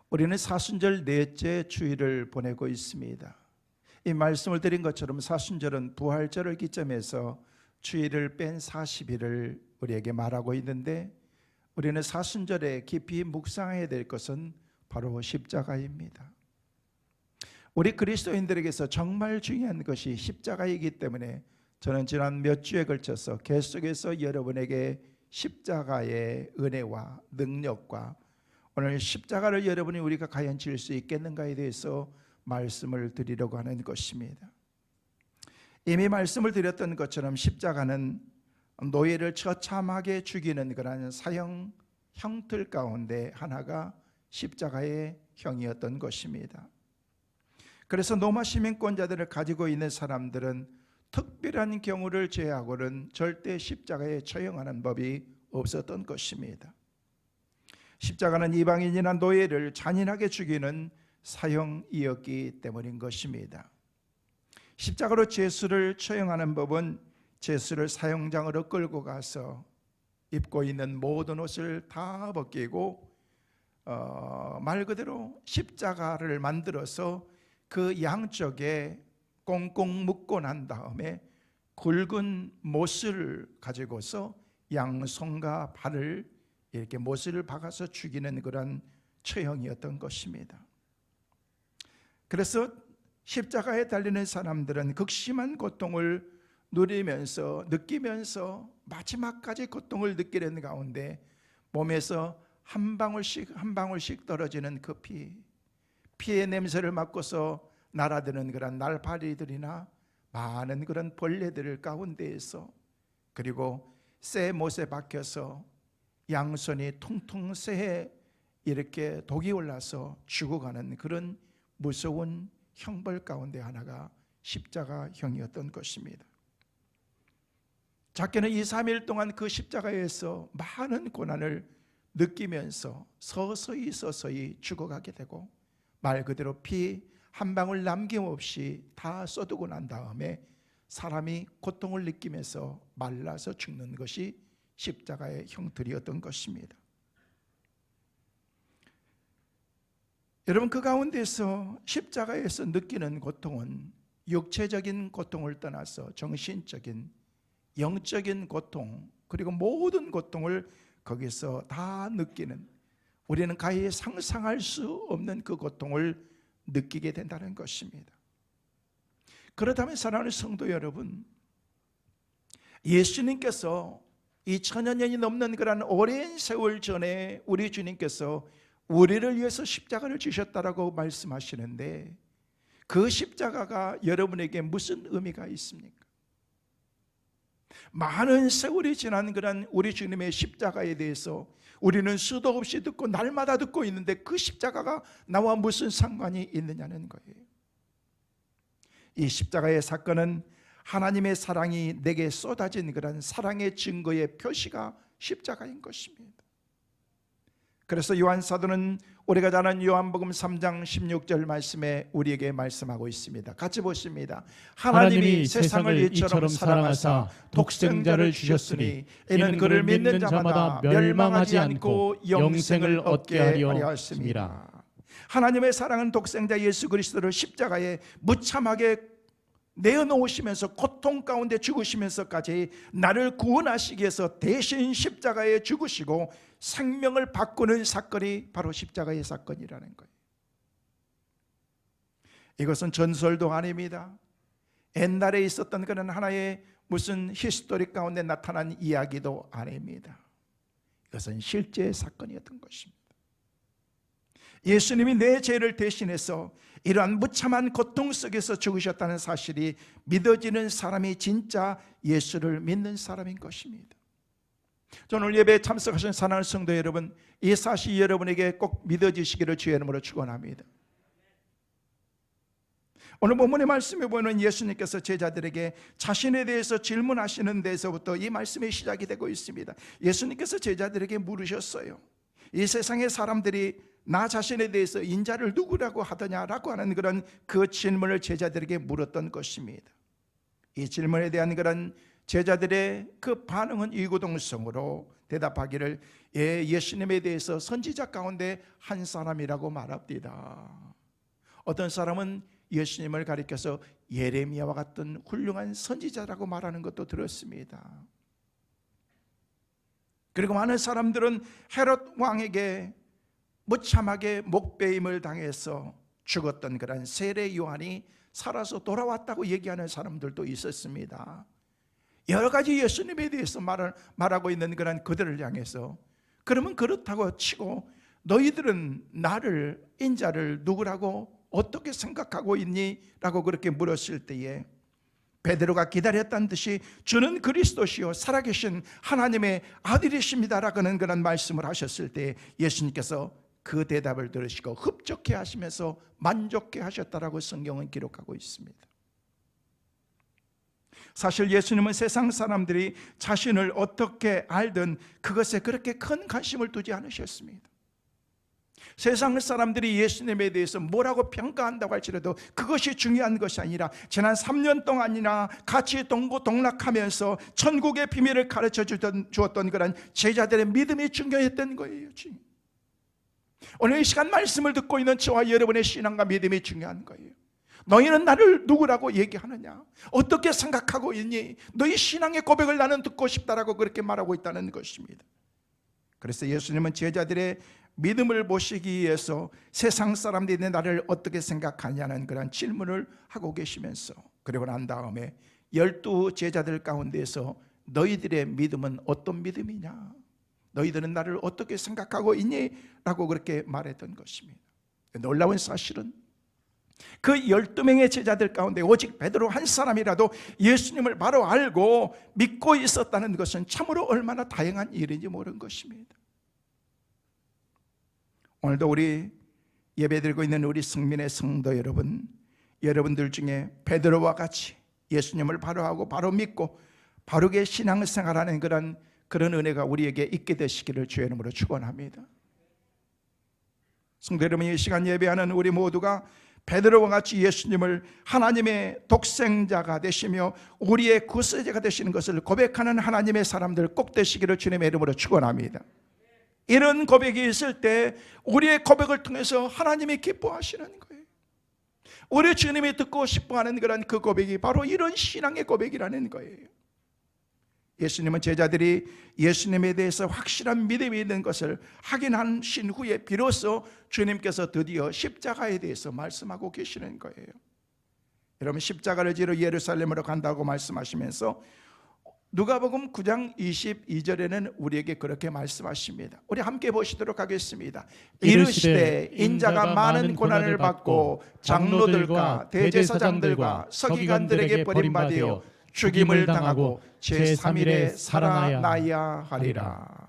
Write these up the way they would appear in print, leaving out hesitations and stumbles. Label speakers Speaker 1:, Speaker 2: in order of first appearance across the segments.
Speaker 1: 우리는 사순절 넷째 주일을 보내고 있습니다. 이 말씀을 드린 것처럼 사순절은 부활절을 기점해서 주일을 뺀 40일을 우리에게 말하고 있는데, 우리는 사순절에 깊이 묵상해야 될 것은 바로 십자가입니다. 우리 그리스도인들에게서 정말 중요한 것이 십자가이기 때문에 저는 지난 몇 주에 걸쳐서 계속해서 여러분에게 십자가의 은혜와 능력과 오늘 십자가를 여러분이 우리가 과연 질 수 있겠는가에 대해서 말씀을 드리려고 하는 것입니다. 이미 말씀을 드렸던 것처럼 십자가는 노예를 처참하게 죽이는 그런 사형 형틀 가운데 하나가 십자가의 형이었던 것입니다. 그래서 로마 시민권자들을 가지고 있는 사람들은 특별한 경우를 제외하고는 절대 십자가에 처형하는 법이 없었던 것입니다. 십자가는 이방인이나 노예를 잔인하게 죽이는 사형이었기 때문인 것입니다. 십자가로 죄수를 처형하는 법은 죄수를 사형장으로 끌고 가서 입고 있는 모든 옷을 다 벗기고 말 그대로 십자가를 만들어서 그 양쪽에 꽁꽁 묶고 난 다음에 굵은 못을 가지고서 양손과 발을 이렇게 못을 박아서 죽이는 그런 처형이었던 것입니다. 그래서 십자가에 달리는 사람들은 극심한 고통을 느끼면서 마지막까지 고통을 느끼는 가운데 몸에서 한 방울씩 떨어지는 그 피의 냄새를 맡고서 날아드는 그런 날파리들이나 많은 그런 벌레들 가운데에서, 그리고 새 못에 박혀서 양손이 퉁퉁 쇠에 이렇게 독이 올라서 죽어가는 그런 무서운 형벌 가운데 하나가 십자가형이었던 것입니다. 작게는 2, 3일 동안 그 십자가에서 많은 고난을 느끼면서 서서히 죽어가게 되고, 말 그대로 피 한 방울 남김없이 다 쏟고 난 다음에 사람이 고통을 느끼면서 말라서 죽는 것이 십자가의 형틀이었던 것입니다. 여러분, 그 가운데서 십자가에서 느끼는 고통은 육체적인 고통을 떠나서 정신적인, 영적인 고통, 그리고 모든 고통을 거기서 다 느끼는, 우리는 가히 상상할 수 없는 그 고통을 느끼게 된다는 것입니다. 그렇다면 사랑하는 성도 여러분, 예수님께서 2000여 년이 넘는 그런 오랜 세월 전에 우리 주님께서 우리를 위해서 십자가를 지셨다라고 말씀하시는데, 그 십자가가 여러분에게 무슨 의미가 있습니까? 많은 세월이 지난 그런 우리 주님의 십자가에 대해서 우리는 수도 없이 듣고 날마다 듣고 있는데, 그 십자가가 나와 무슨 상관이 있느냐는 거예요. 이 십자가의 사건은 하나님의 사랑이 내게 쏟아진 그런 사랑의 증거의 표시가 십자가인 것입니다. 그래서 요한 사도는 우리가 잘 아는 요한복음 3장 16절 말씀에 우리에게 말씀하고 있습니다. 같이 보십니다. 하나님이 세상을 이처럼 사랑하사 독생자를 주셨으니 이는 그를 믿는 자마다 멸망하지 않고 영생을 얻게 하려 하심이라. 하나님의 사랑은 독생자 예수 그리스도를 십자가에 무참하게 내어놓으시면서 고통 가운데 죽으시면서까지 나를 구원하시기 위해서 대신 십자가에 죽으시고 생명을 바꾸는 사건이 바로 십자가의 사건이라는 거예요. 이것은 전설도 아닙니다. 옛날에 있었던 그런 하나의 무슨 히스토리 가운데 나타난 이야기도 아닙니다. 이것은 실제 사건이었던 것입니다. 예수님이 내 죄를 대신해서 이러한 무참한 고통 속에서 죽으셨다는 사실이 믿어지는 사람이 진짜 예수를 믿는 사람인 것입니다. 저는 오늘 예배에 참석하신 사랑하는 성도 여러분, 이 사실이 여러분에게 꼭 믿어지시기를 주의 이름으로 축원합니다. 오늘 본문의 말씀에 보면 예수님께서 제자들에게 자신에 대해서 질문하시는 데서부터 이 말씀이 시작이 되고 있습니다. 예수님께서 제자들에게 물으셨어요. 이 세상의 사람들이 나 자신에 대해서 인자를 누구라고 하더냐라고 하는 그런 그 질문을 제자들에게 물었던 것입니다. 이 질문에 대한 그런 제자들의 그 반응은 이구동성으로 대답하기를 예수님에 대해서 선지자 가운데 한 사람이라고 말합니다. 어떤 사람은 예수님을 가리켜서 예레미야와 같은 훌륭한 선지자라고 말하는 것도 들었습니다. 그리고 많은 사람들은 헤롯 왕에게 무참하게 목베임을 당해서 죽었던 그런 세례 요한이 살아서 돌아왔다고 얘기하는 사람들도 있었습니다. 여러 가지 예수님에 대해서 말하고 있는 그런 그들을 향해서 그러면 그렇다고 치고 너희들은 나를 인자를 누구라고 어떻게 생각하고 있니? 라고 그렇게 물었을 때에 베드로가 기다렸다는 듯이 주는 그리스도시요 살아계신 하나님의 아들이십니다 라고는 그런 말씀을 하셨을 때 예수님께서 그 대답을 들으시고 흡족해 하시면서 만족해 하셨다라고 성경은 기록하고 있습니다. 사실 예수님은 세상 사람들이 자신을 어떻게 알든 그것에 그렇게 큰 관심을 두지 않으셨습니다. 세상 사람들이 예수님에 대해서 뭐라고 평가한다고 할지라도 그것이 중요한 것이 아니라 지난 3년 동안이나 같이 동고동락하면서 천국의 비밀을 가르쳐 주었던 그런 제자들의 믿음이 중요했던 거예요. 오늘 이 시간 말씀을 듣고 있는 저와 여러분의 신앙과 믿음이 중요한 거예요. 너희는 나를 누구라고 얘기하느냐? 어떻게 생각하고 있니? 너희 신앙의 고백을 나는 듣고 싶다라고 그렇게 말하고 있다는 것입니다. 그래서 예수님은 제자들의 믿음을 보시기 위해서 세상 사람들이 나를 어떻게 생각하냐는 그런 질문을 하고 계시면서 그리고 난 다음에 12 제자들 가운데서 너희들의 믿음은 어떤 믿음이냐? 너희들은 나를 어떻게 생각하고 있니? 라고 그렇게 말했던 것입니다. 놀라운 사실은 그 12명의 제자들 가운데 오직 베드로 한 사람이라도 예수님을 바로 알고 믿고 있었다는 것은 참으로 얼마나 다행한 일인지 모르는 것입니다. 오늘도 우리 예배드리고 있는 우리 성민의 성도 여러분, 여러분들 중에 베드로와 같이 예수님을 바로 하고 바로 믿고 바르게 신앙생활하는 그런 은혜가 우리에게 있게 되시기를 주의 이름으로 축원합니다. 성도 여러분, 이 시간 예배하는 우리 모두가 베드로와 같이 예수님을 하나님의 독생자가 되시며 우리의 구세주가 되시는 것을 고백하는 하나님의 사람들 꼭 되시기를 주님의 이름으로 축원합니다. 이런 고백이 있을 때 우리의 고백을 통해서 하나님이 기뻐하시는 거예요. 우리 주님이 듣고 싶어하는 그런 그 고백이 바로 이런 신앙의 고백이라는 거예요. 예수님은 제자들이 예수님에 대해서 확실한 믿음이 있는 것을 확인하신 후에 비로소 주님께서 드디어 십자가에 대해서 말씀하고 계시는 거예요. 여러분, 십자가를 지러 예루살렘으로 간다고 말씀하시면서 누가복음 9장 22절에는 우리에게 그렇게 말씀하십니다. 우리 함께 보시도록 하겠습니다. 이르시되 인자가 많은 고난을 받고 장로들과 대제사장들과 서기관들에게 버림받아 죽임을 당하고 제3일에 살아나야 하리라.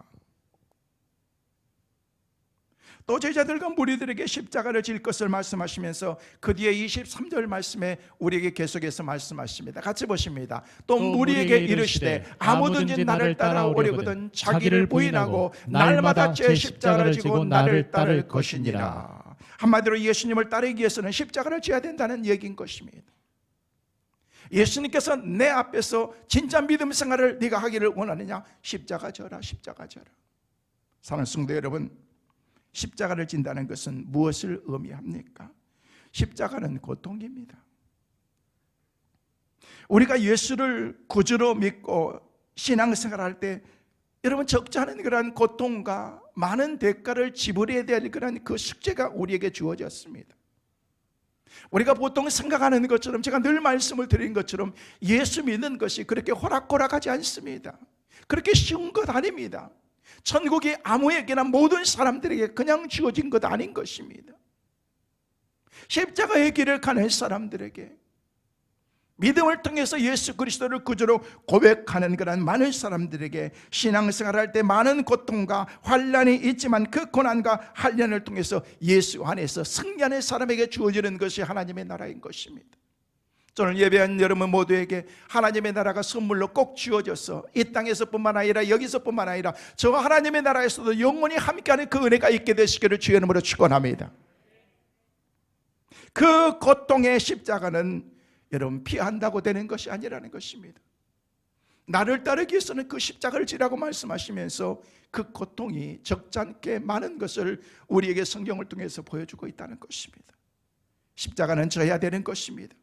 Speaker 1: 또 제자들과 무리들에게 십자가를 질 것을 말씀하시면서 그 뒤에 23절 말씀에 우리에게 계속해서 말씀하십니다. 같이 보십니다. 또 무리에게 이르시되 아무든지 나를 따라오려거든 자기를 부인하고 날마다 제 십자가를 지고 나를 따를 것이니라. 한마디로 예수님을 따르기 위해서는 십자가를 져야 된다는 얘기인 것입니다. 예수님께서 내 앞에서 진짜 믿음 생활을 네가 하기를 원하느냐? 십자가 져라, 십자가 져라. 사랑하는 성도 여러분, 십자가를 진다는 것은 무엇을 의미합니까? 십자가는 고통입니다. 우리가 예수를 구주로 믿고 신앙생활할 때 여러분 적지 않은 그런 고통과 많은 대가를 지불해야 될 그런 그 숙제가 우리에게 주어졌습니다. 우리가 보통 생각하는 것처럼 제가 늘 말씀을 드린 것처럼 예수 믿는 것이 그렇게 호락호락하지 않습니다. 그렇게 쉬운 것 아닙니다. 천국이 아무에게나 모든 사람들에게 그냥 주어진 것 아닌 것입니다. 십자가의 길을 가는 사람들에게 믿음을 통해서 예수 그리스도를 구주로 고백하는 그런 많은 사람들에게 신앙생활할 때 많은 고통과 환난이 있지만 그 고난과 환난을 통해서 예수 안에서 승리하는 사람에게 주어지는 것이 하나님의 나라인 것입니다. 오늘 예배한 여러분 모두에게 하나님의 나라가 선물로 꼭 주어져서 이 땅에서뿐만 아니라 여기서뿐만 아니라 저 하나님의 나라에서도 영원히 함께하는 그 은혜가 있게 되시기를 주의 이름으로 축원합니다. 그 고통의 십자가는 여러분 피한다고 되는 것이 아니라는 것입니다. 나를 따르기 위해서는 그 십자가를 지라고 말씀하시면서 그 고통이 적잖게 많은 것을 우리에게 성경을 통해서 보여주고 있다는 것입니다. 십자가는 져야 되는 것입니다.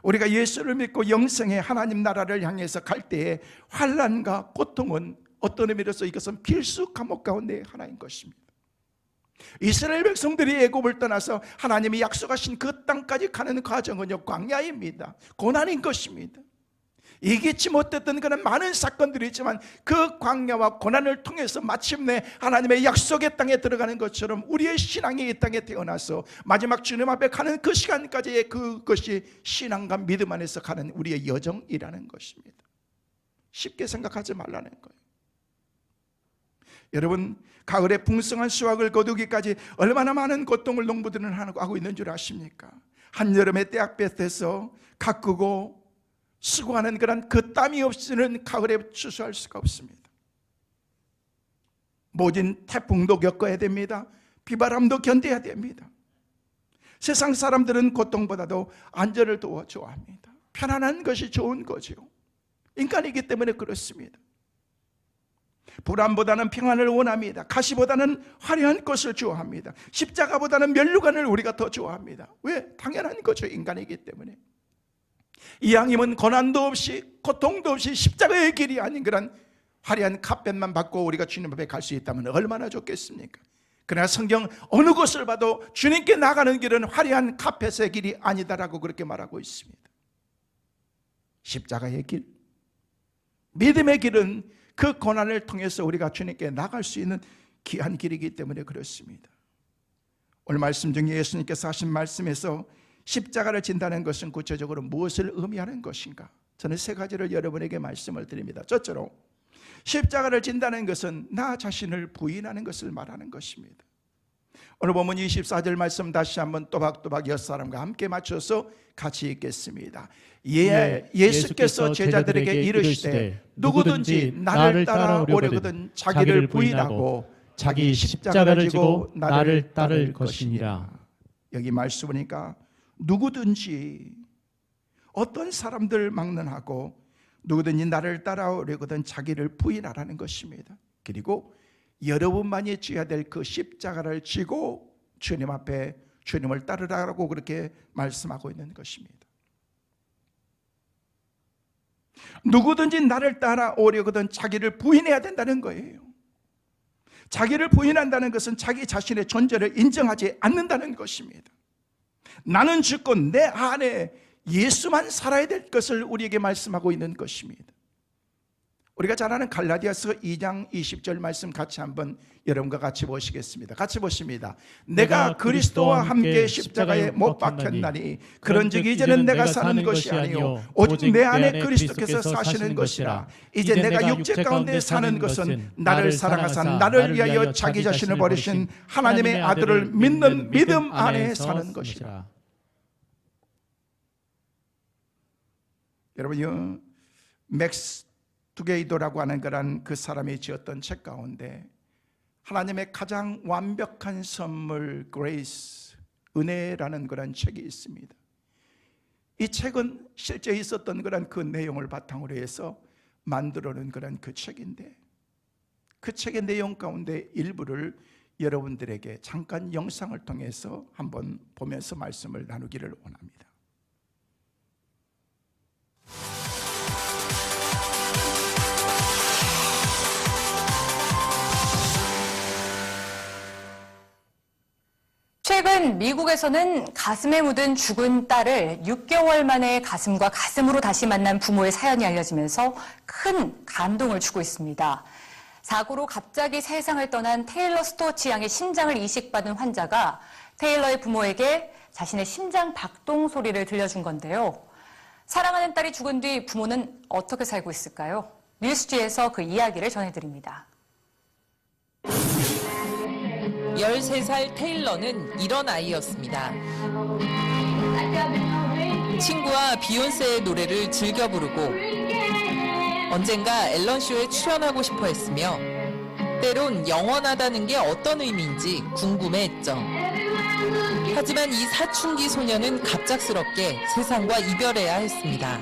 Speaker 1: 우리가 예수를 믿고 영생의 하나님 나라를 향해서 갈 때에 환난과 고통은 어떤 의미로서 이것은 필수 과목 가운데 하나인 것입니다. 이스라엘 백성들이 애굽을 떠나서 하나님이 약속하신 그 땅까지 가는 과정은요, 광야입니다. 고난인 것입니다. 이기지 못했던 그런 많은 사건들이 있지만 그 광야와 고난을 통해서 마침내 하나님의 약속의 땅에 들어가는 것처럼 우리의 신앙이 이 땅에 태어나서 마지막 주님 앞에 가는 그 시간까지의 그것이 신앙과 믿음 안에서 가는 우리의 여정이라는 것입니다. 쉽게 생각하지 말라는 거예요. 여러분, 가을에 풍성한 수확을 거두기까지 얼마나 많은 고통을 농부들은 하고 있는 줄 아십니까? 한여름에 떼약볕에서 가꾸고 수고하는 그런 그 땀이 없이는 가을에 추수할 수가 없습니다. 모진 태풍도 겪어야 됩니다. 비바람도 견뎌야 됩니다. 세상 사람들은 고통보다도 안전을 더 좋아합니다. 편안한 것이 좋은 거죠. 인간이기 때문에 그렇습니다. 불안보다는 평안을 원합니다. 가시보다는 화려한 것을 좋아합니다. 십자가보다는 면류관을 우리가 더 좋아합니다. 왜? 당연한 거죠. 인간이기 때문에. 이왕이면 고난도 없이 고통도 없이 십자가의 길이 아닌 그런 화려한 카펫만 받고 우리가 주님 앞에 갈 수 있다면 얼마나 좋겠습니까? 그러나 성경 어느 곳을 봐도 주님께 나가는 길은 화려한 카펫의 길이 아니다라고 그렇게 말하고 있습니다. 십자가의 길, 믿음의 길은 그 고난을 통해서 우리가 주님께 나갈 수 있는 귀한 길이기 때문에 그렇습니다. 오늘 말씀 중에 예수님께서 하신 말씀에서 십자가를 진다는 것은 구체적으로 무엇을 의미하는 것인가? 저는 세 가지를 여러분에게 말씀을 드립니다. 첫째로 십자가를 진다는 것은 나 자신을 부인하는 것을 말하는 것입니다. 오늘 보면 24절 말씀 다시 한번 또박또박 옆 사람과 함께 맞춰서 같이 읽겠습니다. 예수께서 제자들에게 이르시되 누구든지 나를 따라오려거든 자기를 부인하고 자기 십자가를 지고 나를 따를 것이니라. 여기 말씀 보니까 누구든지, 어떤 사람들 막론하고 누구든지 나를 따라오려거든 자기를 부인하라는 것입니다. 그리고 여러분만이 져야 될 그 십자가를 지고 주님 앞에 주님을 따르라고 그렇게 말씀하고 있는 것입니다. 누구든지 나를 따라오려거든 자기를 부인해야 된다는 거예요. 자기를 부인한다는 것은 자기 자신의 존재를 인정하지 않는다는 것입니다. 나는 죽고 내 안에 예수만 살아야 될 것을 우리에게 말씀하고 있는 것입니다. 우리가 잘 아는 갈라디아서 2장 20절 말씀 같이 한번 여러분과 같이 보시겠습니다. 같이 보십니다. 내가 그리스도와 함께 십자가에 못 박혔나니 그런즉 이제는 내가 사는 것이 아니요 오직 내 안에 그리스도께서 사시는 것이라. 이제 내가 육체 가운데 사는 것은 나를 사랑하사 나를 위하여 자기 자신을 버리신 하나님의 아들을 믿는 믿음 안에 사는 것이라. 여러분, 맥스 투게이도라고 하는 그런 그 사람이 지었던 책 가운데 하나님의 가장 완벽한 선물 그레이스, 은혜라는 그런 책이 있습니다. 이 책은 실제 있었던 그런 그 내용을 바탕으로 해서 만들어낸 그런 그 책인데, 그 책의 내용 가운데 일부를 여러분들에게 잠깐 영상을 통해서 한번 보면서 말씀을 나누기를 원합니다.
Speaker 2: 최근 미국에서는 가슴에 묻은 죽은 딸을 6개월 만에 가슴과 가슴으로 다시 만난 부모의 사연이 알려지면서 큰 감동을 주고 있습니다. 사고로 갑자기 세상을 떠난 테일러 스토어치 양의 심장을 이식받은 환자가 테일러의 부모에게 자신의 심장 박동 소리를 들려준 건데요. 사랑하는 딸이 죽은 뒤 부모는 어떻게 살고 있을까요? 뉴스지에서 그 이야기를 전해드립니다.
Speaker 3: 13살 테일러는 이런 아이였습니다. 친구와 비욘세의 노래를 즐겨 부르고 언젠가 앨런쇼에 출연하고 싶어 했으며 때론 영원하다는 게 어떤 의미인지 궁금해했죠. 하지만 이 사춘기 소녀는 갑작스럽게 세상과 이별해야 했습니다.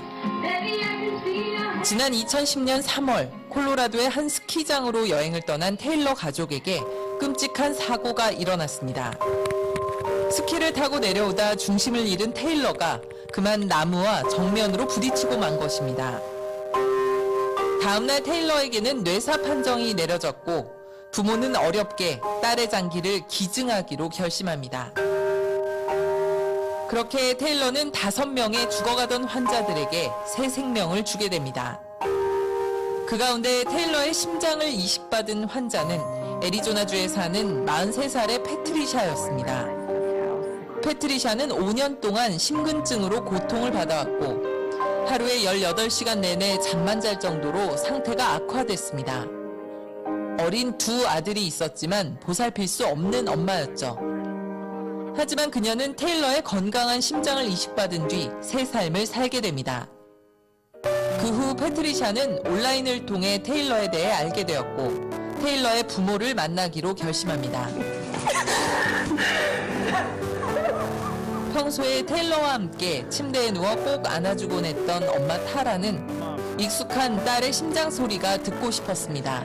Speaker 3: 지난 2010년 3월 콜로라도의 한 스키장으로 여행을 떠난 테일러 가족에게 끔찍한 사고가 일어났습니다. 스키를 타고 내려오다 중심을 잃은 테일러가 그만 나무와 정면으로 부딪히고 만 것입니다. 다음날 테일러에게는 뇌사 판정이 내려졌고 부모는 어렵게 딸의 장기를 기증하기로 결심합니다. 그렇게 테일러는 5명의 죽어가던 환자들에게 새 생명을 주게 됩니다. 그 가운데 테일러의 심장을 이식받은 환자는 애리조나주에 사는 43살의 패트리샤였습니다. 패트리샤는 5년 동안 심근증으로 고통을 받아왔고 하루에 18시간 내내 잠만 잘 정도로 상태가 악화됐습니다. 어린 2 아들이 있었지만 보살필 수 없는 엄마였죠. 하지만 그녀는 테일러의 건강한 심장을 이식받은 뒤 새 삶을 살게 됩니다. 그 후 패트리샤는 온라인을 통해 테일러에 대해 알게 되었고 테일러의 부모를 만나기로 결심합니다. 평소에 테일러와 함께 침대에 누워 꼭 안아주곤 했던 엄마 타라는 익숙한 딸의 심장 소리가 듣고 싶었습니다.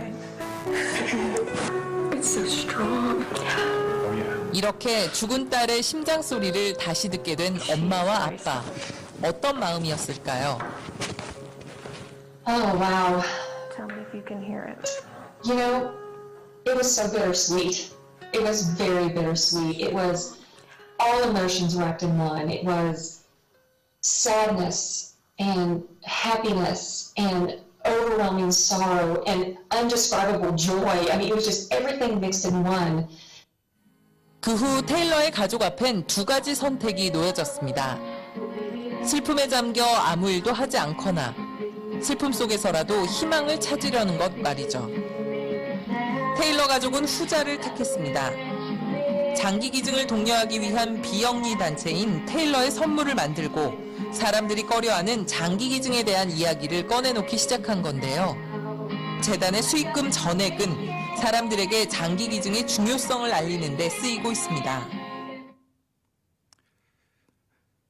Speaker 3: 이렇게 죽은 딸의 심장 소리를 다시 듣게 된 엄마와 아빠. 어떤 마음이었을까요?
Speaker 4: Oh, wow.
Speaker 5: Tell me if you can hear it.
Speaker 4: You know, it was so bittersweet. It was very bittersweet. It was all emotions wrapped in one. It was sadness and happiness and overwhelming sorrow and undescribable joy. I mean, it was just everything mixed in one.
Speaker 3: 그 후 테일러의 가족 앞엔 2가지 선택이 놓여졌습니다. 슬픔에 잠겨 아무 일도 하지 않거나 슬픔 속에서라도 희망을 찾으려는 것 말이죠. 테일러 가족은 후자를 택했습니다. 장기 기증을 독려하기 위한 비영리 단체인 테일러의 선물을 만들고 사람들이 꺼려하는 장기 기증에 대한 이야기를 꺼내놓기 시작한 건데요. 재단의 수익금 전액은 사람들에게 장기 기증의 중요성을 알리는 데 쓰이고 있습니다.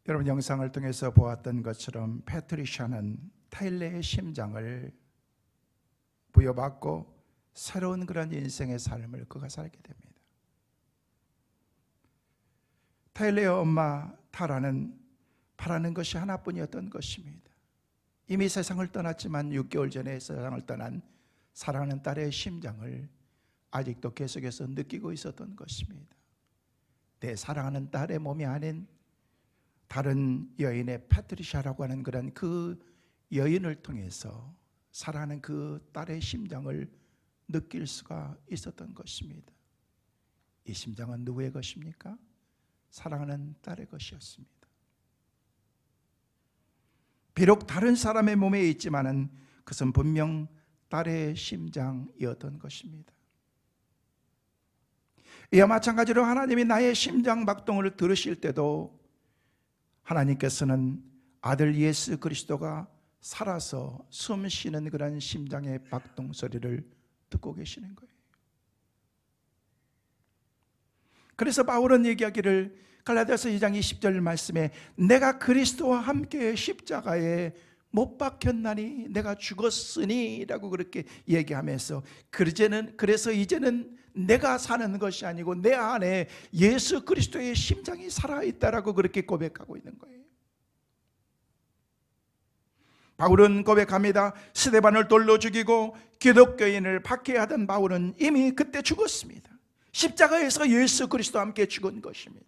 Speaker 1: 여러분 영상을 통해서 보았던 것처럼 패트리샤는 테일러의 심장을 부여받고 새로운 그런 인생의 삶을 그가 살게 됩니다. 테일러의 엄마 타라는 바라는 것이 하나뿐이었던 것입니다. 이미 세상을 떠났지만 6개월 전에 세상을 떠난 사랑하는 딸의 심장을 아직도 계속해서 느끼고 있었던 것입니다. 내 사랑하는 딸의 몸이 아닌 다른 여인의 패트리샤라고 하는 그런 그 여인을 통해서 사랑하는 그 딸의 심장을 느낄 수가 있었던 것입니다. 이 심장은 누구의 것입니까? 사랑하는 딸의 것이었습니다. 비록 다른 사람의 몸에 있지만은 그것은 분명 딸의 심장이었던 것입니다. 이와 마찬가지로 하나님이 나의 심장 박동을 들으실 때도 하나님께서는 아들 예수 그리스도가 살아서 숨 쉬는 그런 심장의 박동 소리를 듣고 계시는 거예요. 그래서 바울은 얘기하기를 갈라디아서 2장 20절 말씀에 내가 그리스도와 함께 십자가에 못 박혔나니 내가 죽었으니 라고 그렇게 얘기하면서 그래서 이제는 내가 사는 것이 아니고 내 안에 예수 그리스도의 심장이 살아있다라고 그렇게 고백하고 있는 거예요. 바울은 고백합니다. 스데반을 돌로 죽이고 기독교인을 박해하던 바울은 이미 그때 죽었습니다. 십자가에서 예수 그리스도와 함께 죽은 것입니다.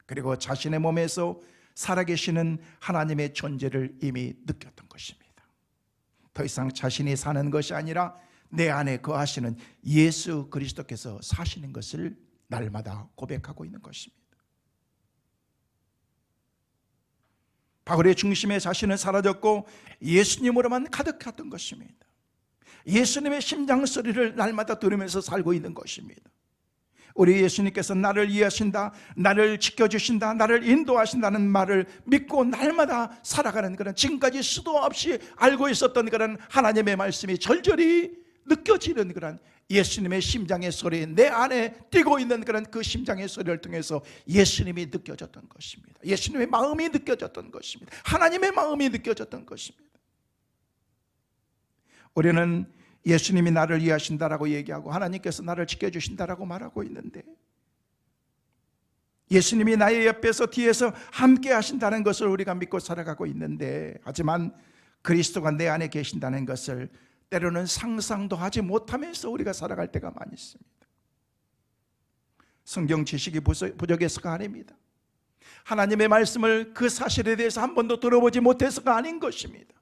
Speaker 1: 그리고 자신의 몸에서 살아계시는 하나님의 존재를 이미 느꼈던 것입니다. 더 이상 자신이 사는 것이 아니라 내 안에 거하시는 예수 그리스도께서 사시는 것을 날마다 고백하고 있는 것입니다. 바울의 중심에 자신은 사라졌고 예수님으로만 가득했던 것입니다. 예수님의 심장 소리를 날마다 들으면서 살고 있는 것입니다. 우리 예수님께서 나를 이해하신다, 나를 지켜주신다, 나를 인도하신다는 말을 믿고 날마다 살아가는 그런 지금까지 수도 없이 알고 있었던 그런 하나님의 말씀이 절절히 느껴지는 그런 예수님의 심장의 소리, 내 안에 뛰고 있는 그런 그 심장의 소리를 통해서 예수님이 느껴졌던 것입니다. 예수님의 마음이 느껴졌던 것입니다. 하나님의 마음이 느껴졌던 것입니다. 우리는 예수님이 나를 이해하신다라고 얘기하고 하나님께서 나를 지켜주신다라고 말하고 있는데, 예수님이 나의 옆에서 뒤에서 함께 하신다는 것을 우리가 믿고 살아가고 있는데, 하지만 그리스도가 내 안에 계신다는 것을 때로는 상상도 하지 못하면서 우리가 살아갈 때가 많이 있습니다. 성경 지식이 부족해서가 아닙니다. 하나님의 말씀을 그 사실에 대해서 한 번도 들어보지 못해서가 아닌 것입니다.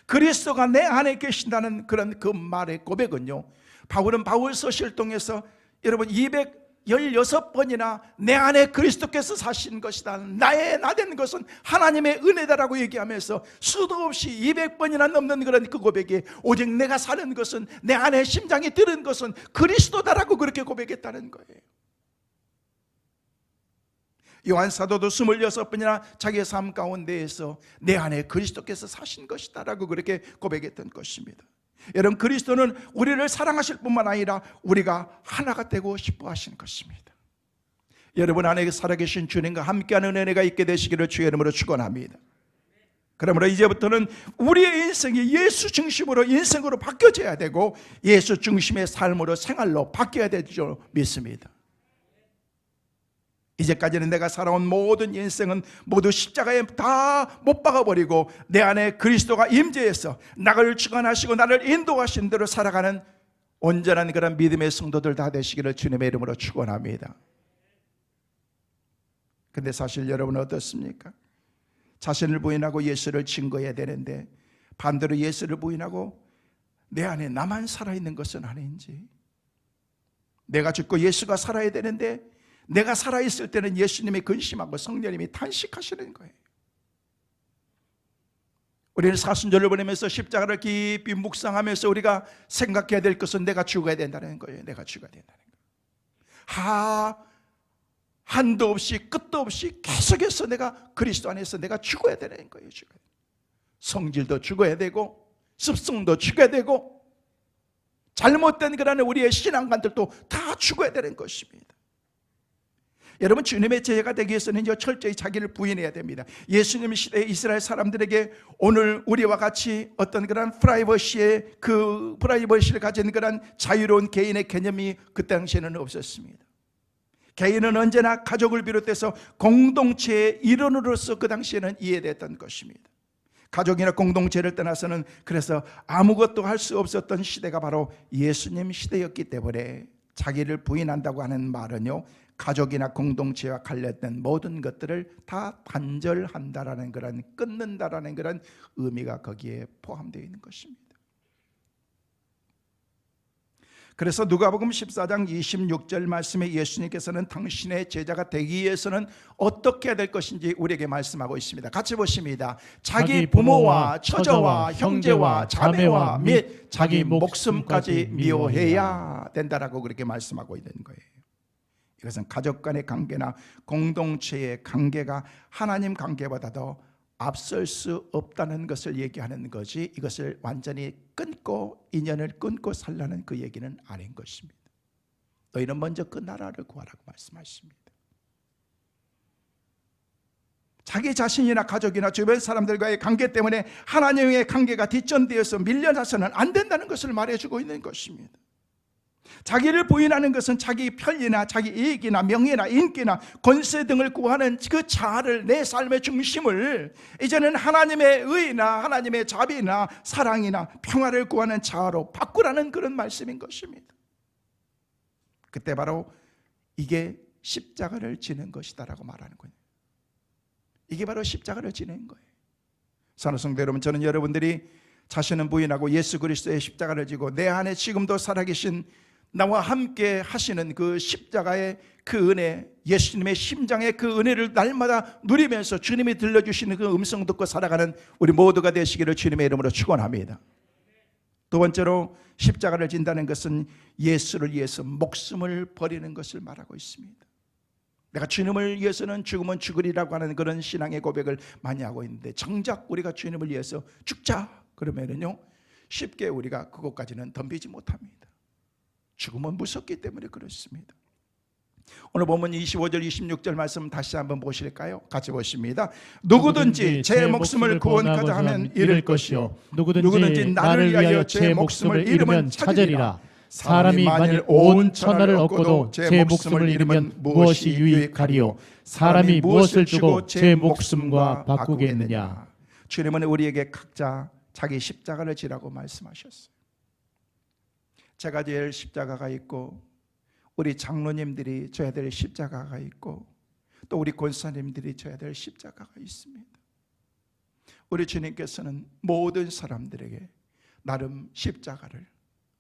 Speaker 1: 그리스도가 내 안에 계신다는 그런 그 말의 고백은요, 바울은 바울서시를 통해서 여러분 216번이나 내 안에 그리스도께서 사신 것이다, 나의 나된 것은 하나님의 은혜다라고 얘기하면서 수도 없이 200번이나 넘는 그런 그 고백이, 오직 내가 사는 것은, 내 안에 심장이 뛰는 것은 그리스도다라고 그렇게 고백했다는 거예요. 요한 사도도 26번이나 자기의 삶 가운데에서 내 안에 그리스도께서 사신 것이다 라고 그렇게 고백했던 것입니다. 여러분, 그리스도는 우리를 사랑하실 뿐만 아니라 우리가 하나가 되고 싶어 하시는 것입니다. 여러분 안에 살아계신 주님과 함께하는 은혜가 있게 되시기를 주의 이름으로 축원합니다. 그러므로 이제부터는 우리의 인생이 예수 중심으로 인생으로 바뀌어져야 되고, 예수 중심의 삶으로, 생활로 바뀌어야 될 줄 믿습니다. 이제까지는 내가 살아온 모든 인생은 모두 십자가에 다 못 박아버리고 내 안에 그리스도가 임재해서 나를 주관하시고 나를 인도하신 대로 살아가는 온전한 그런 믿음의 성도들 다 되시기를 주님의 이름으로 축원합니다. 근데 사실 여러분은 어떻습니까? 자신을 부인하고 예수를 증거해야 되는데, 반대로 예수를 부인하고 내 안에 나만 살아있는 것은 아닌지, 내가 죽고 예수가 살아야 되는데 내가 살아있을 때는 예수님이 근심하고 성령님이 탄식하시는 거예요. 우리는 사순절을 보내면서 십자가를 깊이 묵상하면서 우리가 생각해야 될 것은 내가 죽어야 된다는 거예요. 내가 죽어야 된다는 거예요. 한도 없이 끝도 없이 계속해서 내가 그리스도 안에서 내가 죽어야 되는 거예요. 성질도 죽어야 되고, 습성도 죽어야 되고, 잘못된 그런 우리의 신앙관들도 다 죽어야 되는 것입니다. 여러분, 주님의 제자가 되기 위해서는요, 철저히 자기를 부인해야 됩니다. 예수님 시대의 이스라엘 사람들에게 오늘 우리와 같이 어떤 그런 프라이버시를 가진 그런 자유로운 개인의 개념이 그 당시에는 없었습니다. 개인은 언제나 가족을 비롯해서 공동체의 일원으로서 그 당시에는 이해됐던 것입니다. 가족이나 공동체를 떠나서는 그래서 아무것도 할 수 없었던 시대가 바로 예수님 시대였기 때문에 자기를 부인한다고 하는 말은요, 가족이나 공동체와 관련된 모든 것들을 다 단절한다라는 그런, 끊는다라는 그런 의미가 거기에 포함되어 있는 것입니다. 그래서 누가복음 14장 26절 말씀에 예수님께서는 당신의 제자가 되기 위해서는 어떻게 해야 될 것인지 우리에게 말씀하고 있습니다. 같이 보십니다. 자기 부모와 처자와 형제와 자매와 및 자기 목숨까지 미워해야 된다라고 그렇게 말씀하고 있는 거예요. 이것은 가족 간의 관계나 공동체의 관계가 하나님 관계보다도 앞설 수 없다는 것을 얘기하는 거지, 이것을 완전히 끊고 인연을 끊고 살라는 그 얘기는 아닌 것입니다. 너희는 먼저 그 나라를 구하라고 말씀하십니다. 자기 자신이나 가족이나 주변 사람들과의 관계 때문에 하나님의 관계가 뒷전되어서 밀려나서는 안 된다는 것을 말해주고 있는 것입니다. 자기를 부인하는 것은 자기 편리나 자기 이익이나 명예나 인기나 권세 등을 구하는 그 자아를, 내 삶의 중심을 이제는 하나님의 의나 하나님의 자비나 사랑이나 평화를 구하는 자아로 바꾸라는 그런 말씀인 것입니다. 그때 바로 이게 십자가를 지는 것이다라고 말하는 거예요. 이게 바로 십자가를 지는 거예요. 사랑하는 성도 여러분, 저는 여러분들이 자신은 부인하고 예수 그리스도의 십자가를 지고 내 안에 지금도 살아계신 나와 함께 하시는 그 십자가의 그 은혜, 예수님의 심장의 그 은혜를 날마다 누리면서 주님이 들려주시는 그 음성 듣고 살아가는 우리 모두가 되시기를 주님의 이름으로 축원합니다. 두 번째로 십자가를 진다는 것은 예수를 위해서 목숨을 버리는 것을 말하고 있습니다. 내가 주님을 위해서는 죽으면 죽으리라고 하는 그런 신앙의 고백을 많이 하고 있는데, 정작 우리가 주님을 위해서 죽자 그러면은요, 쉽게 우리가 그것까지는 덤비지 못합니다. 죽음은 무섭기 때문에 그렇습니다. 오늘 보면 25절 26절 말씀 다시 한번 보실까요? 같이 보십니다. 누구든지 제 목숨을 구원하고자 하면 잃을 것이요 누구든지 나를 위하여 제 목숨을 잃으면 찾으리라.
Speaker 6: 사람이 만일 온 천하를 얻고도 제 목숨을 잃으면 무엇이 유익하리요? 사람이 무엇을 주고 제 목숨과 바꾸겠느냐?
Speaker 1: 주님은 우리에게 각자 자기 십자가를 지라고 말씀하셨어요. 제가 질 십자가가 있고 우리 장로님들이 져야 될 십자가가 있고 또 우리 권사님들이 져야 될 십자가가 있습니다. 우리 주님께서는 모든 사람들에게 나름 십자가를,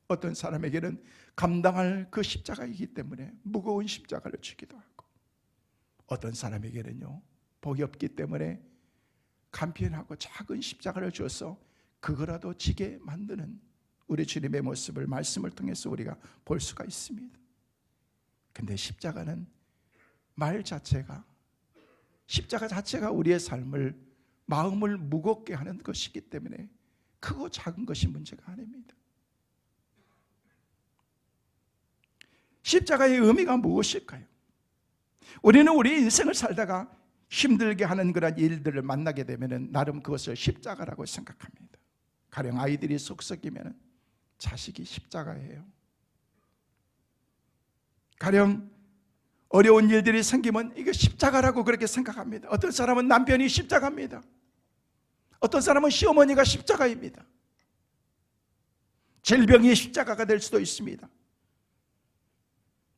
Speaker 1: 어떤 사람에게는 감당할 그 십자가이기 때문에 무거운 십자가를 주기도 하고, 어떤 사람에게는요 복이 없기 때문에 간편하고 작은 십자가를 줘서 그거라도 지게 만드는 우리 주님의 모습을 말씀을 통해서 우리가 볼 수가 있습니다. 근데 십자가는 말 자체가, 십자가 자체가 우리의 삶을, 마음을 무겁게 하는 것이기 때문에 크고 작은 것이 문제가 아닙니다. 십자가의 의미가 무엇일까요? 우리는 우리 인생을 살다가 힘들게 하는 그런 일들을 만나게 되면 나름 그것을 십자가라고 생각합니다. 가령 아이들이 속 썩이면 자식이 십자가예요. 가령 어려운 일들이 생기면 이게 십자가라고 그렇게 생각합니다. 어떤 사람은 남편이 십자가입니다. 어떤 사람은 시어머니가 십자가입니다. 질병이 십자가가 될 수도 있습니다.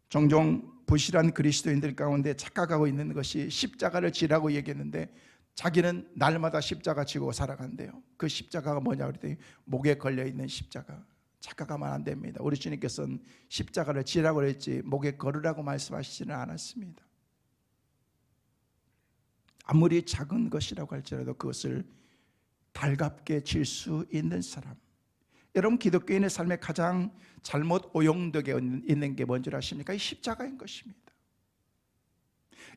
Speaker 1: 종종 부실한 그리스도인들 가운데 착각하고 있는 것이 십자가를 지라고 얘기했는데 자기는 날마다 십자가 지고 살아간대요. 그 십자가가 뭐냐 그랬더니 목에 걸려있는 십자가. 착각하면 안 됩니다. 우리 주님께서는 십자가를 지라고 했지 목에 걸으라고 말씀하시지는 않았습니다. 아무리 작은 것이라고 할지라도 그것을 달갑게 질 수 있는 사람. 여러분, 기독교인의 삶에 가장 잘못 오용되게 있는 게 뭔지 아십니까? 이 십자가인 것입니다.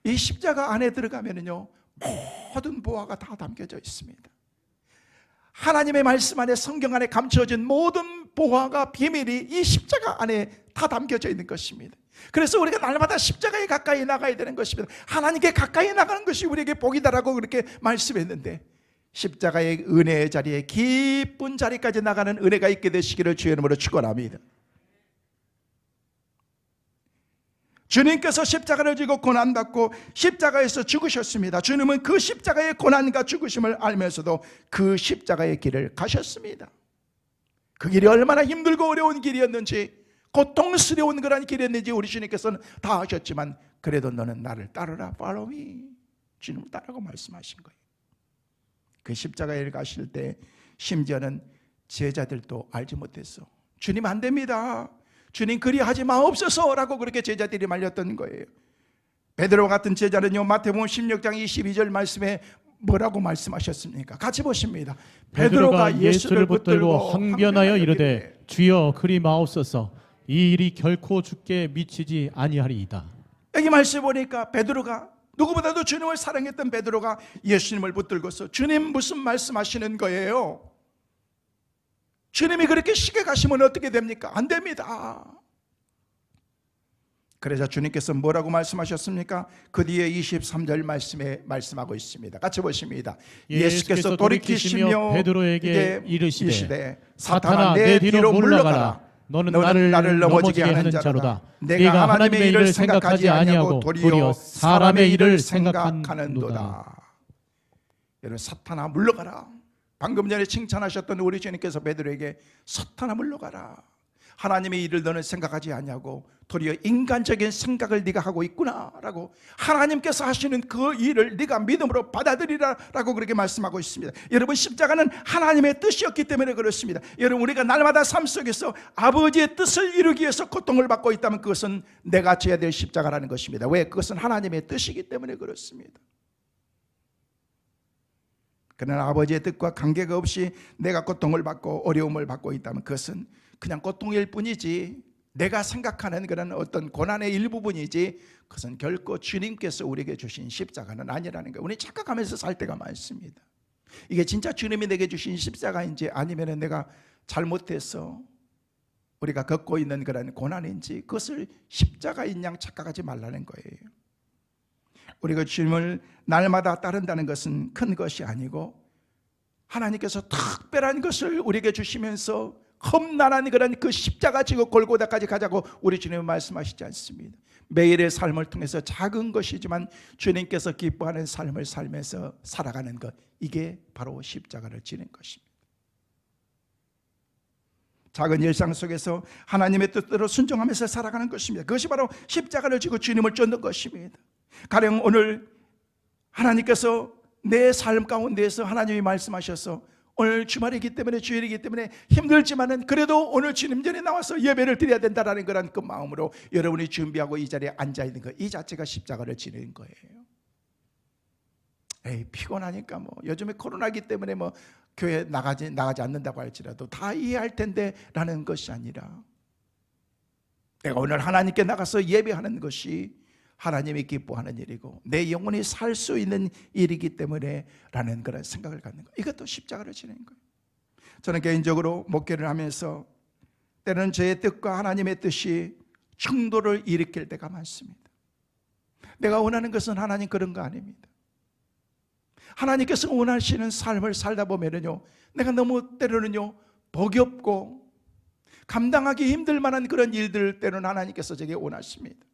Speaker 1: 이 십자가 안에 들어가면요 모든 보화가 다 담겨져 있습니다. 하나님의 말씀 안에, 성경 안에 감춰진 모든 보화가, 비밀이 이 십자가 안에 다 담겨져 있는 것입니다. 그래서 우리가 날마다 십자가에 가까이 나가야 되는 것입니다. 하나님께 가까이 나가는 것이 우리에게 복이다라고 그렇게 말씀했는데, 십자가의 은혜의 자리에, 기쁜 자리까지 나가는 은혜가 있게 되시기를 주의 이름으로 축원합니다. 주님께서 십자가를 지고 고난받고 십자가에서 죽으셨습니다. 주님은 그 십자가의 고난과 죽으심을 알면서도 그 십자가의 길을 가셨습니다. 그 길이 얼마나 힘들고 어려운 길이었는지, 고통스러운 그런 길이었는지 우리 주님께서는 다 아셨지만, 그래도 너는 나를 따르라, follow me, 주님을 따르라고 말씀하신 거예요. 그 십자가에 가실 때 심지어는 제자들도 알지 못했어. 주님 안 됩니다, 주님 그리하지 마옵소서라고 그렇게 제자들이 말렸던 거예요. 베드로 같은 제자는요, 마태복음 16장 22절 말씀에 뭐라고 말씀하셨습니까? 같이 보십니다. 베드로가 예수를 붙들고
Speaker 6: 항변하여 이르되 주여 그리 마옵소서, 이 일이 결코 주께 미치지 아니하리이다.
Speaker 1: 여기 말씀 보니까 베드로가, 누구보다도 주님을 사랑했던 베드로가 예수님을 붙들고서 주님 무슨 말씀하시는 거예요? 주님이 그렇게 시게 가시면 어떻게 됩니까? 안 됩니다. 그래서 주님께서 뭐라고 말씀하셨습니까? 그 뒤에 23절 말씀에 말씀하고 있습니다. 같이 보십니다. 예수께서 돌이키시며
Speaker 6: 베드로에게 이르시되
Speaker 1: 사탄아 내 뒤로 물러가라. 너는 나를 넘어지게 하는 자로다. 내가 하나님의 일을 생각하지 아니하고 도리어 사람의 일을 생각하는도다. 여러분, 사탄아 물러가라. 방금 전에 칭찬하셨던 우리 주님께서 베드로에게 사탄아 물러가라. 하나님의 일을 너는 생각하지 아니하고 도리어 인간적인 생각을 네가 하고 있구나라고, 하나님께서 하시는 그 일을 네가 믿음으로 받아들이라라고 그렇게 말씀하고 있습니다. 여러분, 십자가는 하나님의 뜻이었기 때문에 그렇습니다. 여러분, 우리가 날마다 삶 속에서 아버지의 뜻을 이루기 위해서 고통을 받고 있다면 그것은 내가 져야 될 십자가라는 것입니다. 왜? 그것은 하나님의 뜻이기 때문에 그렇습니다. 그러나 아버지의 뜻과 관계가 없이 내가 고통을 받고 어려움을 받고 있다면 그것은 그냥 고통일 뿐이지, 내가 생각하는 그런 어떤 고난의 일부분이지, 그것은 결코 주님께서 우리에게 주신 십자가는 아니라는 거예요. 우리 착각하면서 살 때가 많습니다. 이게 진짜 주님이 내게 주신 십자가인지 아니면 내가 잘못해서 우리가 겪고 있는 그런 고난인지 그것을 십자가인 양 착각하지 말라는 거예요. 우리가 주님을 날마다 따른다는 것은 큰 것이 아니고 하나님께서 특별한 것을 우리에게 주시면서 험난한 그런 그 십자가 지고 골고다까지 가자고 우리 주님은 말씀하시지 않습니다. 매일의 삶을 통해서 작은 것이지만 주님께서 기뻐하는 삶을 살면서 살아가는 것, 이게 바로 십자가를 지는 것입니다. 작은 일상 속에서 하나님의 뜻대로 순종하면서 살아가는 것입니다. 그것이 바로 십자가를 지고 주님을 쫓는 것입니다. 가령 오늘 하나님께서 내 삶 가운데에서 하나님이 말씀하셔서 오늘 주말이기 때문에 주일이기 때문에 힘들지만은 그래도 오늘 주님 전에 나와서 예배를 드려야 된다라는 그런 그 마음으로 여러분이 준비하고 이 자리에 앉아 있는 것, 이 자체가 십자가를 지는 거예요. 에이, 피곤하니까 뭐 요즘에 코로나기 때문에 뭐 교회 나가지 않는다고 할지라도 다 이해할 텐데 라는 것이 아니라 내가 오늘 하나님께 나가서 예배하는 것이 하나님이 기뻐하는 일이고 내 영혼이 살 수 있는 일이기 때문에 라는 그런 생각을 갖는 거예요. 이것도 십자가를 지는 거예요. 저는 개인적으로 목회를 하면서 때로는 저의 뜻과 하나님의 뜻이 충돌을 일으킬 때가 많습니다. 내가 원하는 것은 하나님 그런 거 아닙니다. 하나님께서 원하시는 삶을 살다 보면은요, 내가 너무 때로는요 복이 없고 감당하기 힘들 만한 그런 일들 때로는 하나님께서 제게 원하십니다.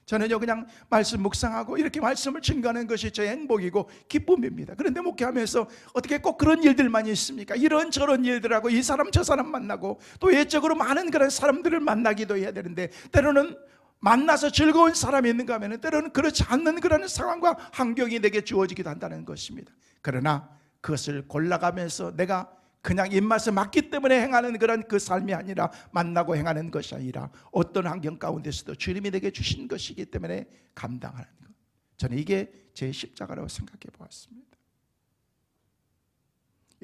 Speaker 1: 저는요 그냥 말씀 묵상하고 이렇게 말씀을 증거하는 것이 저의 행복이고 기쁨입니다. 그런데 목회하면서 어떻게 꼭 그런 일들만 있습니까? 이런저런 일들하고 이 사람 저 사람 만나고 또 외적으로 많은 그런 사람들을 만나기도 해야 되는데 때로는 만나서 즐거운 사람이 있는가 하면 때로는 그렇지 않는 그런 상황과 환경이 내게 주어지기도 한다는 것입니다. 그러나 그것을 골라가면서 내가 그냥 입맛에 맞기 때문에 행하는 그런 그 삶이 아니라 만나고 행하는 것이 아니라 어떤 환경 가운데서도 주님이 내게 주신 것이기 때문에 감당하는 것, 저는 이게 제 십자가라고 생각해 보았습니다.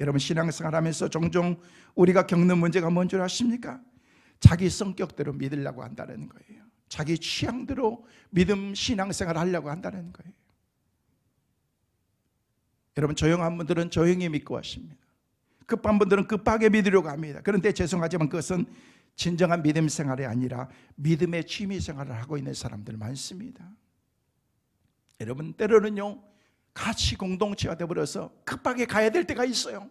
Speaker 1: 여러분 신앙생활 하면서 종종 우리가 겪는 문제가 뭔 줄 아십니까? 자기 성격대로 믿으려고 한다는 거예요. 자기 취향대로 믿음 신앙생활을 하려고 한다는 거예요. 여러분 조용한 분들은 조용히 믿고 하십니다. 급한 분들은 급하게 믿으려고 합니다. 그런데 죄송하지만 그것은 진정한 믿음 생활이 아니라 믿음의 취미 생활을 하고 있는 사람들 많습니다. 여러분 때로는요 같이 공동체가 되어버려서 급하게 가야 될 때가 있어요.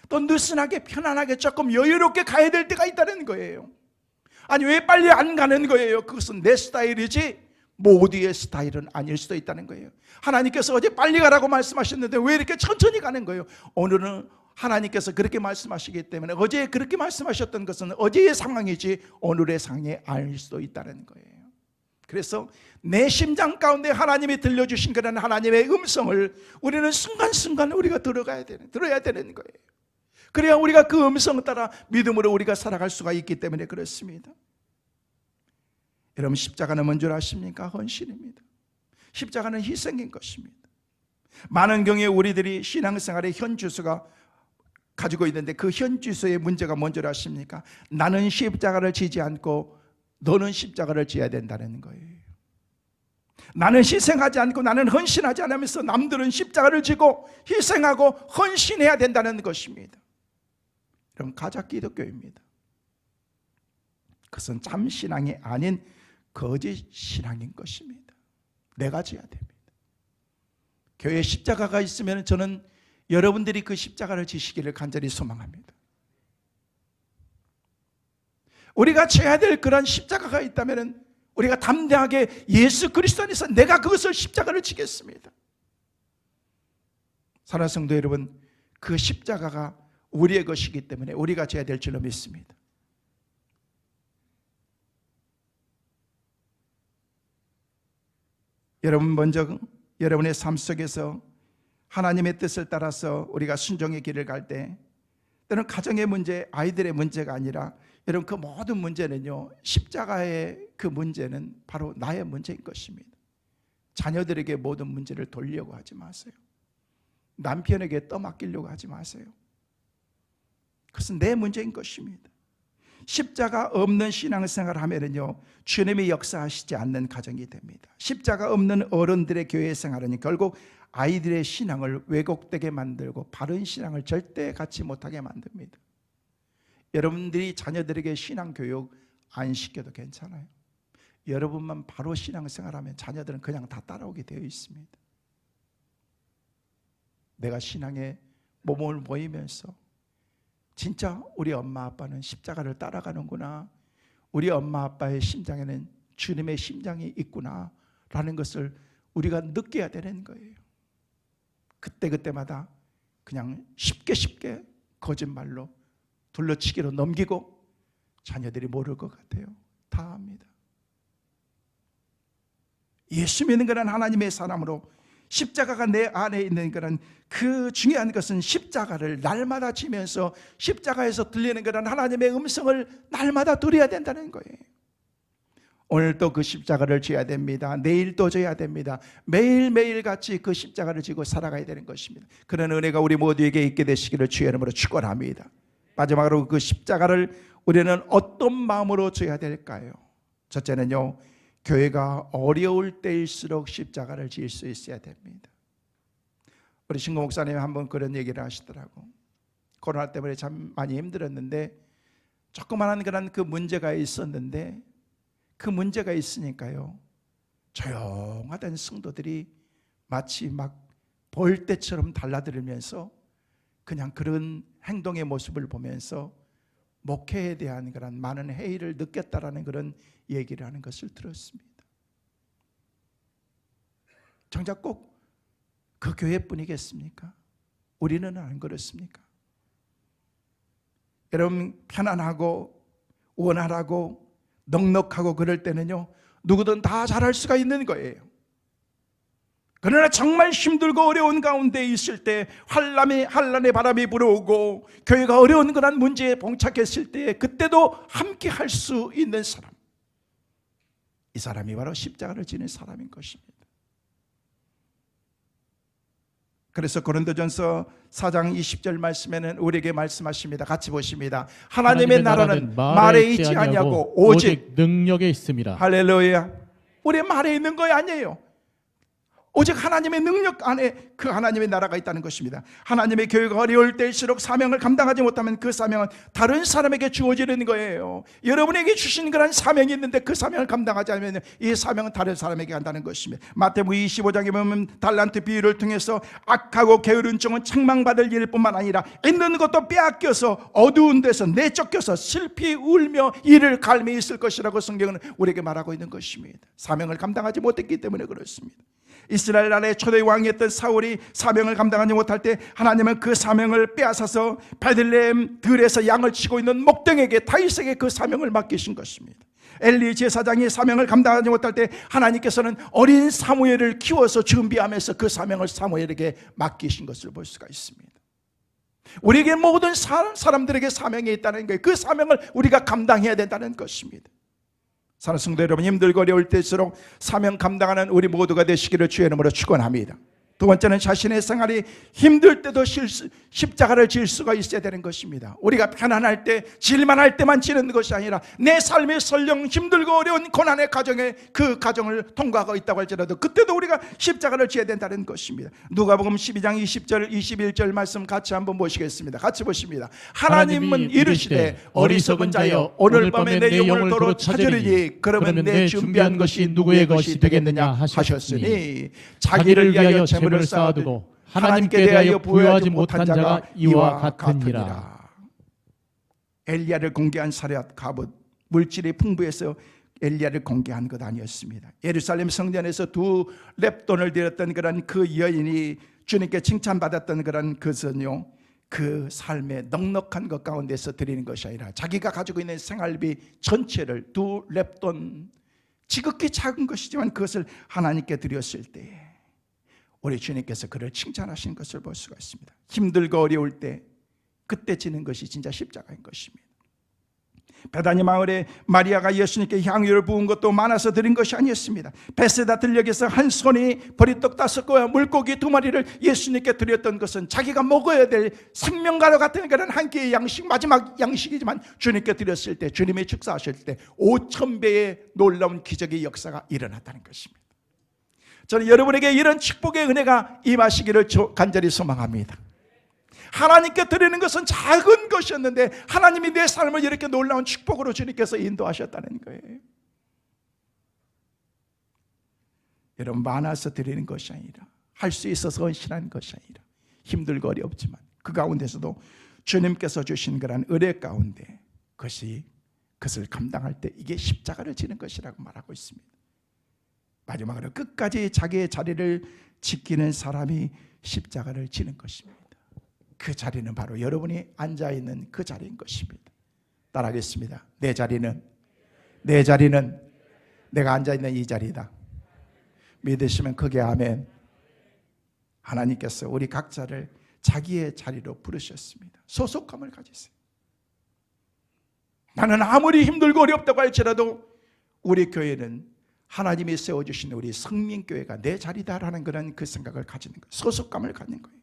Speaker 1: 또 느슨하게 편안하게 조금 여유롭게 가야 될 때가 있다는 거예요. 아니 왜 빨리 안 가는 거예요? 그것은 내 스타일이지 모두의 스타일은 아닐 수도 있다는 거예요. 하나님께서 어제 빨리 가라고 말씀하셨는데 왜 이렇게 천천히 가는 거예요? 오늘은 하나님께서 그렇게 말씀하시기 때문에 어제 그렇게 말씀하셨던 것은 어제의 상황이지 오늘의 상황이 아닐 수도 있다는 거예요. 그래서 내 심장 가운데 하나님이 들려주신 그런 하나님의 음성을 우리는 순간순간 우리가 들어야 되는 거예요. 그래야 우리가 그 음성을 따라 믿음으로 우리가 살아갈 수가 있기 때문에 그렇습니다. 여러분 십자가는 뭔 줄 아십니까? 헌신입니다. 십자가는 희생인 것입니다. 많은 경우에 우리들이 신앙생활의 현주소가 가지고 있는데 그 현주소의 문제가 뭔 줄 아십니까? 나는 십자가를 지지 않고 너는 십자가를 지어야 된다는 거예요. 나는 희생하지 않고 나는 헌신하지 않으면서 남들은 십자가를 지고 희생하고 헌신해야 된다는 것입니다. 여러분 가짜 기독교입니다. 그것은 참 신앙이 아닌 거짓 신앙인 것입니다. 내가 지어야 됩니다. 교회에 십자가가 있으면 저는 여러분들이 그 십자가를 지시기를 간절히 소망합니다. 우리가 져야 될 그런 십자가가 있다면 우리가 담대하게 예수 그리스도 안에서 내가 그것을 십자가를 지겠습니다. 사랑하는 성도 여러분, 그 십자가가 우리의 것이기 때문에 우리가 져야 될 줄로 믿습니다. 여러분 먼저 여러분의 삶 속에서 하나님의 뜻을 따라서 우리가 순종의 길을 갈 때 때는 가정의 문제, 아이들의 문제가 아니라 여러분 그 모든 문제는요 십자가의 그 문제는 바로 나의 문제인 것입니다. 자녀들에게 모든 문제를 돌리려고 하지 마세요. 남편에게 떠맡기려고 하지 마세요. 그것은 내 문제인 것입니다. 십자가 없는 신앙생활을 하면은요 주님이 역사하시지 않는 가정이 됩니다. 십자가 없는 어른들의 교회 생활은 결국 아이들의 신앙을 왜곡되게 만들고 바른 신앙을 절대 갖지 못하게 만듭니다. 여러분들이 자녀들에게 신앙교육 안 시켜도 괜찮아요. 여러분만 바로 신앙생활하면 자녀들은 그냥 다 따라오게 되어 있습니다. 내가 신앙에 몸을 보이면서 진짜 우리 엄마 아빠는 십자가를 따라가는구나, 우리 엄마 아빠의 심장에는 주님의 심장이 있구나 라는 것을 우리가 느껴야 되는 거예요. 그때마다 그냥 쉽게 거짓말로 둘러치기로 넘기고 자녀들이 모를 것 같아요. 다 압니다. 예수 믿는 것은 하나님의 사람으로 십자가가 내 안에 있는 것은, 그 중요한 것은 십자가를 날마다 지면서 십자가에서 들리는 것은 하나님의 음성을 날마다 들어야 된다는 거예요. 오늘도 그 십자가를 져야 됩니다. 내일도 져야 됩니다. 매일매일 같이 그 십자가를 지고 살아가야 되는 것입니다. 그런 은혜가 우리 모두에게 있게 되시기를 주의 이름으로 축원합니다. 마지막으로 그 십자가를 우리는 어떤 마음으로 져야 될까요? 첫째는요, 교회가 어려울 때일수록 십자가를 지을 수 있어야 됩니다. 우리 신고 목사님이 한번 그런 얘기를 하시더라고. 코로나 때문에 참 많이 힘들었는데 조그만한 그런 그 문제가 있었는데, 그 문제가 있으니까요, 조용하던 성도들이 마치 막 볼 때처럼 달라들면서 그냥 그런 행동의 모습을 보면서 목회에 대한 그런 많은 회의를 느꼈다라는 그런 얘기를 하는 것을 들었습니다. 정작 꼭 그 교회뿐이겠습니까? 우리는 안 그렇습니까? 여러분, 편안하고 원활하고 넉넉하고 그럴 때는요, 누구든 다 잘할 수가 있는 거예요. 그러나 정말 힘들고 어려운 가운데 있을 때, 환란의 바람이 불어오고 교회가 어려운 그런 문제에 봉착했을 때, 그때도 함께 할 수 있는 사람, 이 사람이 바로 십자가를 지는 사람인 것입니다. 그래서 고린도전서 4장 20절 말씀에는 우리에게 말씀하십니다. 같이 보십니다. 하나님의 나라는 말에 있지 아니하고 오직
Speaker 6: 능력에 있습니다.
Speaker 1: 할렐루야. 우리 말에 있는 거 아니에요. 오직 하나님의 능력 안에 그 하나님의 나라가 있다는 것입니다. 하나님의 교회가 어려울 때일수록 사명을 감당하지 못하면 그 사명은 다른 사람에게 주어지는 거예요. 여러분에게 주신 그런 사명이 있는데 그 사명을 감당하지 않으면 이 사명은 다른 사람에게 간다는 것입니다. 마태복음 25장에 보면 달란트 비유를 통해서 악하고 게으른 종은 책망받을 일뿐만 아니라 있는 것도 빼앗겨서 어두운 데서 내쫓겨서 슬피 울며 이를 갈미 있을 것이라고 성경은 우리에게 말하고 있는 것입니다. 사명을 감당하지 못했기 때문에 그렇습니다. 이스라엘 나라의 초대 왕이었던 사울이 사명을 감당하지 못할 때 하나님은 그 사명을 빼앗아서 베들레헴 들에서 양을 치고 있는 목동에게, 다윗에게 그 사명을 맡기신 것입니다. 엘리 제사장이 사명을 감당하지 못할 때 하나님께서는 어린 사무엘을 키워서 준비하면서 그 사명을 사무엘에게 맡기신 것을 볼 수가 있습니다. 우리에게 모든 사람들에게 사명이 있다는 거예요. 그 사명을 우리가 감당해야 된다는 것입니다. 사랑하는 성도 여러분, 힘들고 어려울 때일수록 사명 감당하는 우리 모두가 되시기를 주의 이름으로 축원합니다. 두 번째는 자신의 생활이 힘들 때도 십자가를 질 수가 있어야 되는 것입니다. 우리가 편안할 때, 질만할 때만 지는 것이 아니라 내 삶이 설령 힘들고 어려운 고난의 가정에 그 가정을 통과하고 있다고 할지라도 그때도 우리가 십자가를 지어야 된다는 것입니다. 누가복음 12장 20절 21절 말씀 같이 한번 보시겠습니다. 같이 보십니다. 하나님은 이르시되 어리석은 자여 오늘 밤에 내 영혼을 도로 찾으리니 그러면 내 준비한 것이 누구의 것이 되겠느냐 하셨으니 자기를 위하여 재물을 쌓아두고 하나님께 대하여 부여하지 못한 자가 이와 같으니라. 엘리야를 공개한 사렙 갑옷, 물질이 풍부해서 엘리야를 공개한 것 아니었습니다. 예루살렘 성전에서 2 렙돈을 드렸던 그런 그 여인이 주님께 칭찬받았던 그런 것은요, 그 삶의 넉넉한 것 가운데서 드리는 것이 아니라 자기가 가지고 있는 생활비 전체를 2 렙돈, 지극히 작은 것이지만 그것을 하나님께 드렸을 때에 우리 주님께서 그를 칭찬하신 것을 볼 수가 있습니다. 힘들고 어려울 때 그때 지는 것이 진짜 십자가인 것입니다. 베다니 마을에 마리아가 예수님께 향유를 부은 것도 많아서 드린 것이 아니었습니다. 베세다 들녘에서 한 손이 보리떡 5개와 물고기 2마리를 예수님께 드렸던 것은 자기가 먹어야 될 생명과도 같은 그런 한 끼의 양식, 마지막 양식이지만 주님께 드렸을 때, 주님의 축사하실 때 5,000배의 놀라운 기적의 역사가 일어났다는 것입니다. 저는 여러분에게 이런 축복의 은혜가 임하시기를 간절히 소망합니다. 하나님께 드리는 것은 작은 것이었는데 하나님이 내 삶을 이렇게 놀라운 축복으로 주님께서 인도하셨다는 거예요. 여러분, 많아서 드리는 것이 아니라, 할 수 있어서 헌신하는 것이 아니라, 힘들고 어렵지만 그 가운데서도 주님께서 주신 그런 은혜 가운데 그것을 감당할 때 이게 십자가를 지는 것이라고 말하고 있습니다. 마지막으로 끝까지 자기의 자리를 지키는 사람이 십자가를 지는 것입니다. 그 자리는 바로 여러분이 앉아있는 그 자리인 것입니다. 따라하겠습니다. 내 자리는 내가 앉아있는 이 자리다. 믿으시면 크게 아멘. 하나님께서 우리 각자를 자기의 자리로 부르셨습니다. 소속감을 가지세요. 나는 아무리 힘들고 어렵다고 할지라도 우리 교회는 하나님이 세워주신 우리 성민교회가 내 자리다라는 그런 그 생각을 가지는 거예요. 소속감을 갖는 거예요.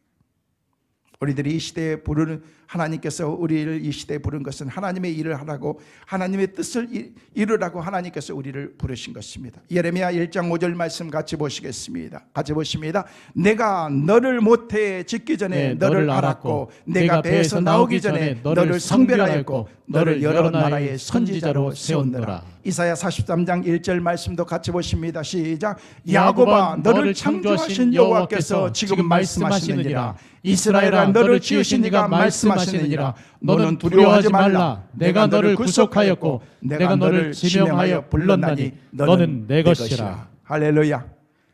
Speaker 1: 우리들이 이 시대에 부르는, 하나님께서 우리를 이 시대에 부른 것은 하나님의 일을 하라고, 하나님의 뜻을 이루라고 하나님께서 우리를 부르신 것입니다. 예레미야 1장 5절 말씀 같이 보시겠습니다. 같이 보십니다. 내가 너를 모태에 짓기 전에 너를 알았고, 내가 배에서 나오기 전에 너를 성별하였고, 너를 여러 나라의 선지자로 세웠노라. 이사야 43장 1절 말씀도 같이 보십니다. 시작. 야곱아, 너를 창조하신 여호와께서 지금 말씀하시느니라. 이스라엘아, 너를 지으신 이가 말씀하시느니라. 너는 두려워하지 말라. 내가 너를 구속하였고 내가 너를 지명하여 불렀나니 너는 내 것이라. 할렐루야.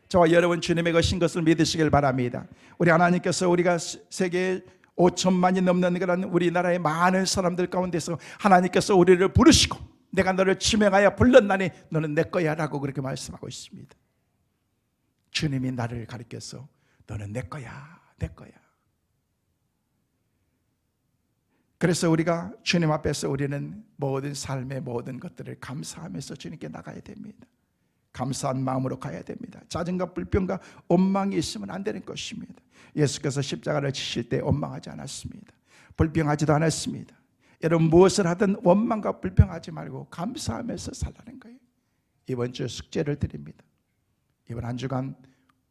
Speaker 1: 저와 여러분 주님의 것인 것을 믿으시길 바랍니다. 우리 하나님께서 우리가 세계 5천만이 넘는 그런 우리나라의 많은 사람들 가운데서 하나님께서 우리를 부르시고 내가 너를 지명하여 불렀나니 너는 내 거야 라고 그렇게 말씀하고 있습니다. 주님이 나를 가리켜서 너는 내 거야, 내 거야. 그래서 우리가 주님 앞에서 우리는 모든 삶의 모든 것들을 감사하면서 주님께 나가야 됩니다. 감사한 마음으로 가야 됩니다. 짜증과 불평과 원망이 있으면 안 되는 것입니다. 예수께서 십자가를 지실 때 원망하지 않았습니다. 불평하지도 않았습니다. 여러분, 무엇을 하든 원망과 불평하지 말고 감사하면서 살라는 거예요. 이번 주 숙제를 드립니다. 이번 한 주간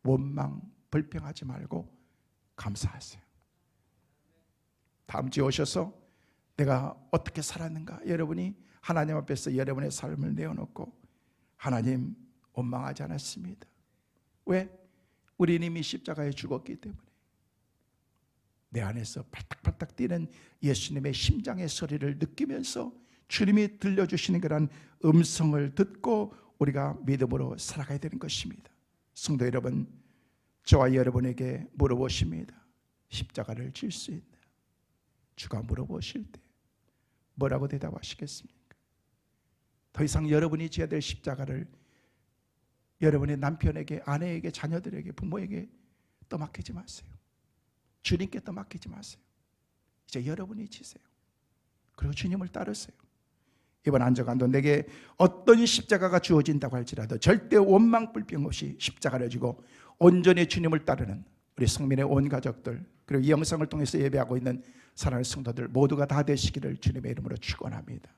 Speaker 1: 원망, 불평하지 말고 감사하세요. 다음 주에 오셔서 내가 어떻게 살았는가, 여러분이 하나님 앞에서 여러분의 삶을 내어놓고 하나님, 원망하지 않았습니다. 왜? 우리는 이미 십자가에 죽었기 때문에. 내 안에서 팔딱팔딱 뛰는 예수님의 심장의 소리를 느끼면서 주님이 들려주시는 그런 음성을 듣고 우리가 믿음으로 살아가야 되는 것입니다. 성도 여러분, 저와 여러분에게 물어보십니다. 십자가를 질 수 있나? 주가 물어보실 때 뭐라고 대답하시겠습니까? 더 이상 여러분이 져야 될 십자가를 여러분의 남편에게, 아내에게, 자녀들에게, 부모에게 떠맡기지 마세요. 주님께 떠맡기지 마세요. 이제 여러분이 지세요. 그리고 주님을 따르세요. 이번 한 주간도 내게 어떤 십자가가 주어진다고 할지라도 절대 원망 불평 없이 십자가를 지고 온전히 주님을 따르는 우리 성민의 온 가족들, 그리고 이 영상을 통해서 예배하고 있는 사랑하는 성도들 모두가 다 되시기를 주님의 이름으로 축원합니다.